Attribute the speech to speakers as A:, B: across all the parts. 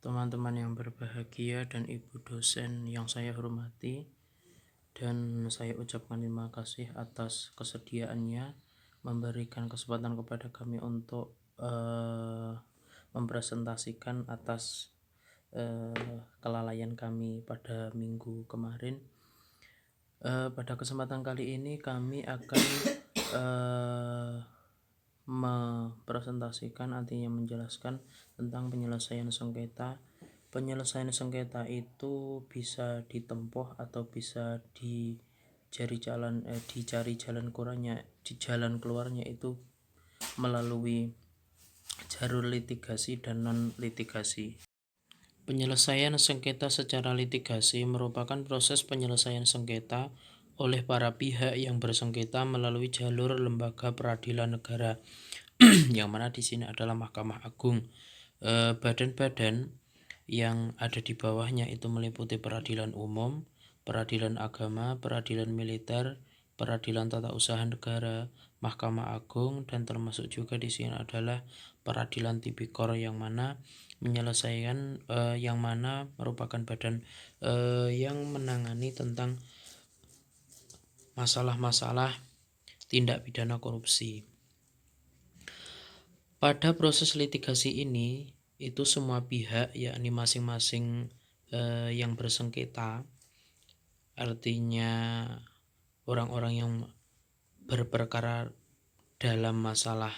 A: teman-teman yang berbahagia dan ibu dosen yang saya hormati, dan saya ucapkan terima kasih atas kesediaannya memberikan kesempatan kepada kami untuk mempresentasikan atas kelalaian kami pada minggu kemarin. Pada kesempatan kali ini kami akan mempresentasikan, artinya menjelaskan tentang penyelesaian sengketa. Penyelesaian sengketa itu bisa ditempuh atau bisa dicari jalan keluarnya itu melalui jalur litigasi dan non litigasi. Penyelesaian sengketa secara litigasi merupakan proses penyelesaian sengketa oleh para pihak yang bersengketa melalui jalur lembaga peradilan negara, yang mana di sini adalah Mahkamah Agung. Badan-badan yang ada di bawahnya itu meliputi peradilan umum, peradilan agama, peradilan militer, peradilan tata usaha negara, Mahkamah Agung, dan termasuk juga di sini adalah peradilan tipikor, yang mana menyelesaikan yang mana merupakan badan yang menangani tentang masalah-masalah tindak pidana korupsi. Pada proses litigasi ini itu semua pihak, yakni masing-masing yang bersengketa, artinya orang-orang yang berperkara dalam masalah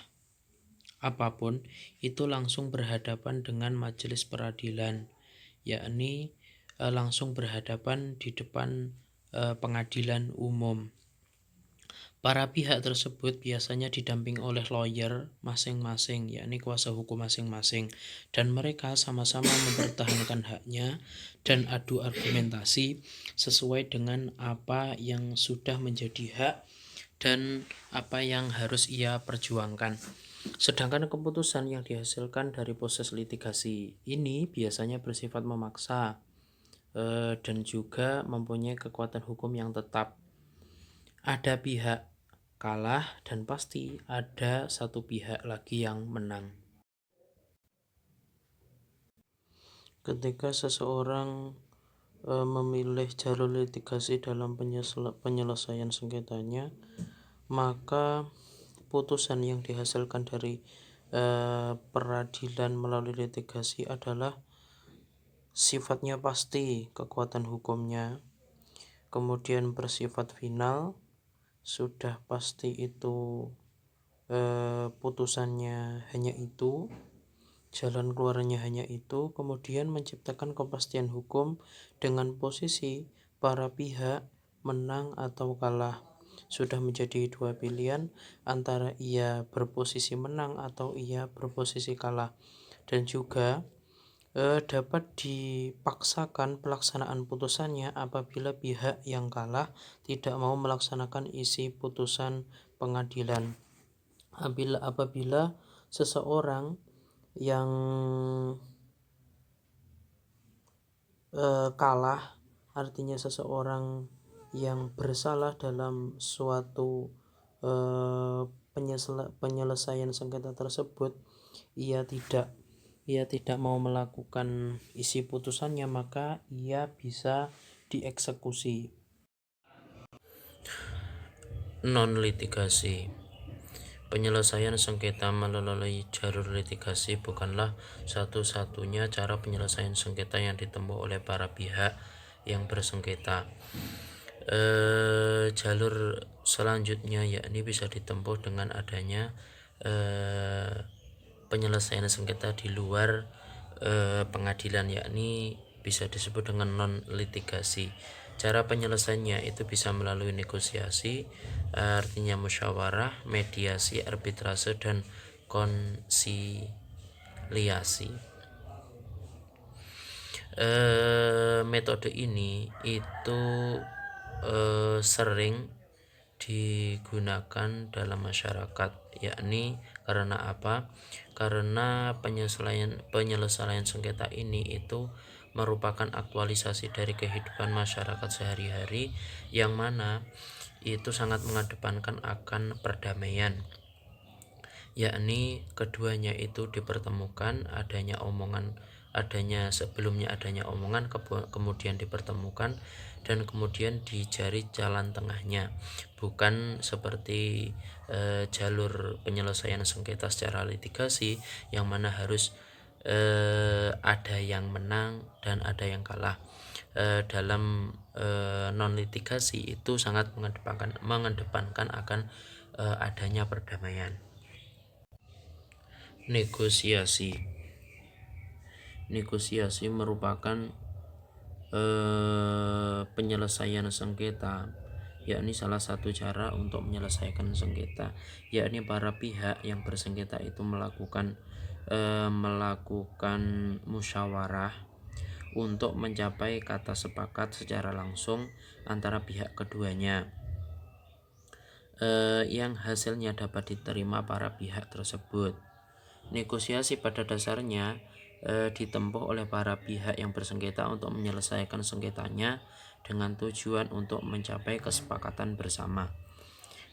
A: apapun, itu langsung berhadapan dengan majelis peradilan, yakni langsung berhadapan di depan pengadilan umum. Para pihak tersebut biasanya didampingi oleh lawyer masing-masing, yakni kuasa hukum masing-masing, dan mereka sama-sama mempertahankan haknya dan adu argumentasi sesuai dengan apa yang sudah menjadi hak dan apa yang harus ia perjuangkan. Sedangkan keputusan yang dihasilkan dari proses litigasi ini biasanya bersifat memaksa dan juga mempunyai kekuatan hukum yang tetap. Ada pihak kalah dan pasti ada satu pihak lagi yang menang. Ketika seseorang memilih jalur litigasi dalam penyelesaian sengketanya, maka putusan yang dihasilkan dari peradilan melalui litigasi adalah sifatnya pasti kekuatan hukumnya, kemudian bersifat final, sudah pasti itu putusannya hanya itu, jalan keluarnya hanya itu, kemudian menciptakan kepastian hukum dengan posisi para pihak menang atau kalah. Sudah menjadi dua pilihan antara ia berposisi menang atau ia berposisi kalah, dan juga dapat dipaksakan pelaksanaan putusannya apabila pihak yang kalah tidak mau melaksanakan isi putusan pengadilan. Apabila seseorang yang kalah, artinya seseorang yang bersalah dalam suatu penyelesaian sengketa tersebut, ia tidak mau melakukan isi putusannya, maka ia bisa dieksekusi. Non litigasi. Penyelesaian sengketa melalui jalur litigasi bukanlah satu-satunya cara penyelesaian sengketa yang ditempuh oleh para pihak yang bersengketa. Jalur selanjutnya yakni bisa ditempuh dengan adanya penyelesaian sengketa di luar pengadilan, yakni bisa disebut dengan non litigasi. Cara penyelesaiannya itu bisa melalui negosiasi, artinya musyawarah, mediasi, arbitrase, dan konsiliasi. Metode ini itu sering digunakan dalam masyarakat, yakni karena apa? Karena penyelesaian sengketa ini itu merupakan aktualisasi dari kehidupan masyarakat sehari-hari, yang mana itu sangat mengedepankan akan perdamaian, yakni keduanya itu dipertemukan, sebelumnya adanya omongan, kemudian dipertemukan dan kemudian dicari jalan tengahnya, bukan seperti jalur penyelesaian sengketa secara litigasi yang mana harus ada yang menang dan ada yang kalah. Dalam non litigasi itu sangat mengedepankan akan adanya perdamaian. Negosiasi merupakan penyelesaian sengketa, yakni salah satu cara untuk menyelesaikan sengketa, yakni para pihak yang bersengketa itu melakukan musyawarah untuk mencapai kata sepakat secara langsung antara pihak keduanya, yang hasilnya dapat diterima para pihak tersebut. Negosiasi pada dasarnya ditempuh oleh para pihak yang bersengketa untuk menyelesaikan sengketanya dengan tujuan untuk mencapai kesepakatan bersama.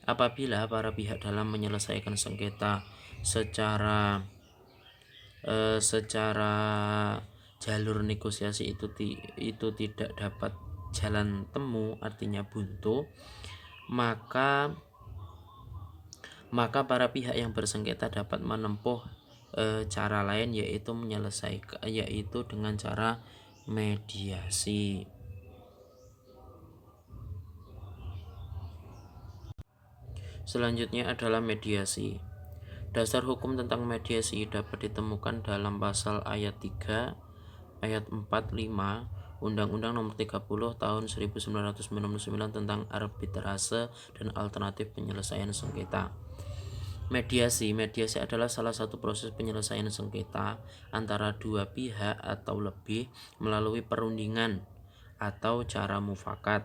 A: Apabila para pihak dalam menyelesaikan sengketa secara jalur negosiasi itu tidak dapat jalan temu, artinya buntu, maka para pihak yang bersengketa dapat menempuh cara lain, yaitu dengan cara mediasi. Selanjutnya adalah mediasi. Dasar hukum tentang mediasi dapat ditemukan dalam pasal ayat 3, ayat 4, 5 Undang-Undang Nomor 30 Tahun 1999 tentang arbitrase dan alternatif penyelesaian sengketa. Mediasi adalah salah satu proses penyelesaian sengketa antara dua pihak atau lebih melalui perundingan atau cara mufakat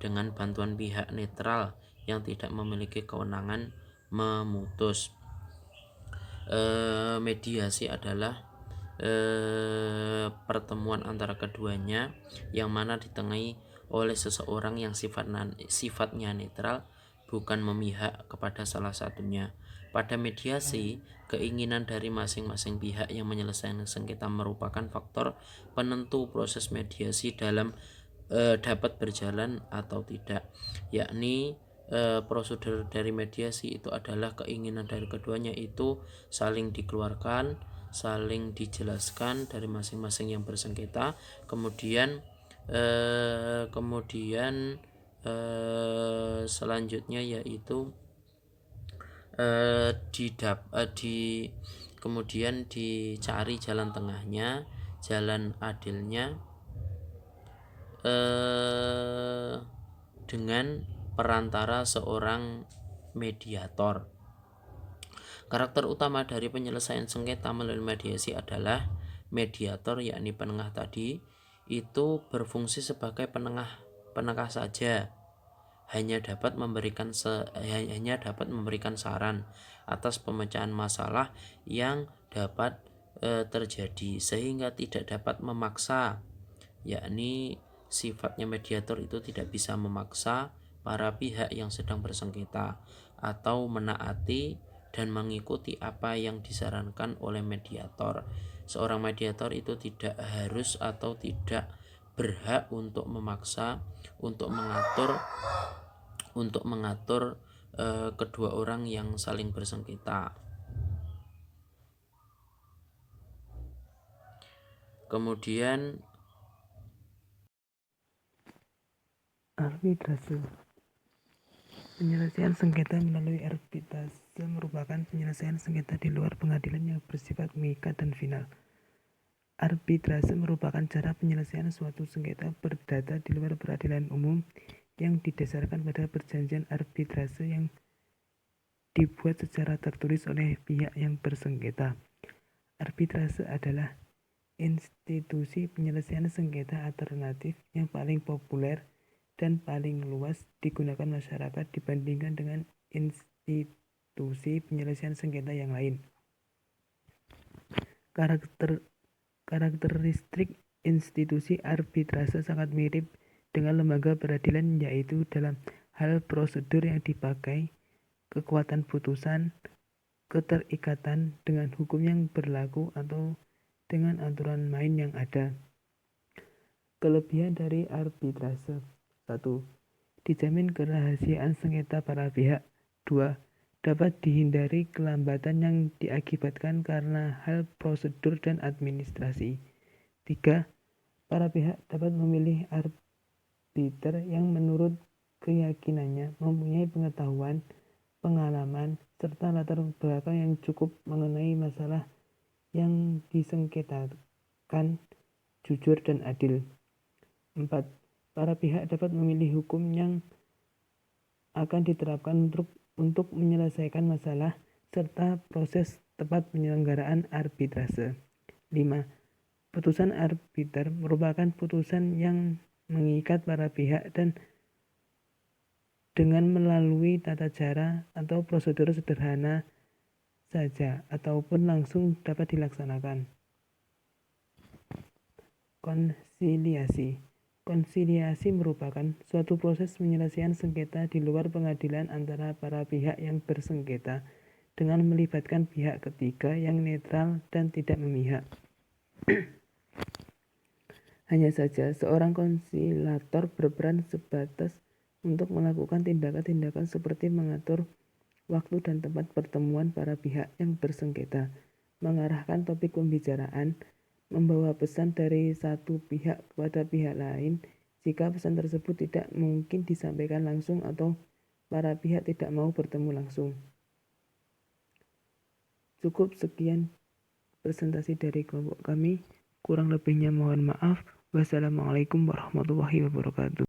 A: dengan bantuan pihak netral yang tidak memiliki kewenangan memutus. Mediasi adalah pertemuan antara keduanya yang mana ditengahi oleh seseorang yang sifatnya netral, bukan memihak kepada salah satunya. Pada mediasi, keinginan dari masing-masing pihak yang menyelesaikan sengketa merupakan faktor penentu proses mediasi dapat berjalan atau tidak, yakni prosedur dari mediasi itu adalah keinginan dari keduanya itu saling dikeluarkan, saling dijelaskan dari masing-masing yang bersengketa, kemudian selanjutnya yaitu kemudian dicari jalan tengahnya, jalan adilnya dengan perantara seorang mediator. Karakter utama dari penyelesaian sengketa melalui mediasi adalah mediator, yakni penengah tadi, itu berfungsi sebagai penengah saja, hanya dapat memberikan saran atas pemecahan masalah yang dapat terjadi, sehingga tidak dapat memaksa, yakni sifatnya mediator itu tidak bisa memaksa para pihak yang sedang bersengketa atau menaati dan mengikuti apa yang disarankan oleh mediator. Seorang mediator itu tidak harus atau tidak berhak untuk memaksa, untuk mengatur kedua orang yang saling bersengketa. Kemudian
B: arbitrase. Penyelesaian sengketa melalui arbitrase merupakan penyelesaian sengketa di luar pengadilan yang bersifat mengikat dan final. Arbitrase merupakan cara penyelesaian suatu sengketa perdata di luar peradilan umum yang didasarkan pada perjanjian arbitrase yang dibuat secara tertulis oleh pihak yang bersengketa. Arbitrase adalah institusi penyelesaian sengketa alternatif yang paling populer dan paling luas digunakan masyarakat dibandingkan dengan institusi penyelesaian sengketa yang lain. Karakteristik institusi arbitrase sangat mirip dengan lembaga peradilan, yaitu dalam hal prosedur yang dipakai, kekuatan putusan, keterikatan dengan hukum yang berlaku atau dengan aturan main yang ada. Kelebihan dari arbitrase: 1. Dijamin kerahasiaan sengketa para pihak. 2. Dapat dihindari kelambatan yang diakibatkan karena hal prosedur dan administrasi. 3. Para pihak dapat memilih arbiter yang menurut keyakinannya mempunyai pengetahuan, pengalaman, serta latar belakang yang cukup mengenai masalah yang disengketakan, jujur dan adil. 4. Para pihak dapat memilih hukum yang akan diterapkan untuk menyelesaikan masalah serta proses tepat penyelenggaraan arbitrase. 5. Putusan arbiter merupakan putusan yang mengikat para pihak dan dengan melalui tata cara atau prosedur sederhana saja ataupun langsung dapat dilaksanakan. Konsiliasi. Konsiliasi merupakan suatu proses penyelesaian sengketa di luar pengadilan antara para pihak yang bersengketa dengan melibatkan pihak ketiga yang netral dan tidak memihak. Hanya saja, seorang konsilator berperan sebatas untuk melakukan tindakan-tindakan seperti mengatur waktu dan tempat pertemuan para pihak yang bersengketa, mengarahkan topik pembicaraan, membawa pesan dari satu pihak kepada pihak lain jika pesan tersebut tidak mungkin disampaikan langsung atau para pihak tidak mau bertemu langsung. Cukup sekian presentasi dari kelompok kami. Kurang lebihnya mohon maaf. Wassalamualaikum warahmatullahi wabarakatuh.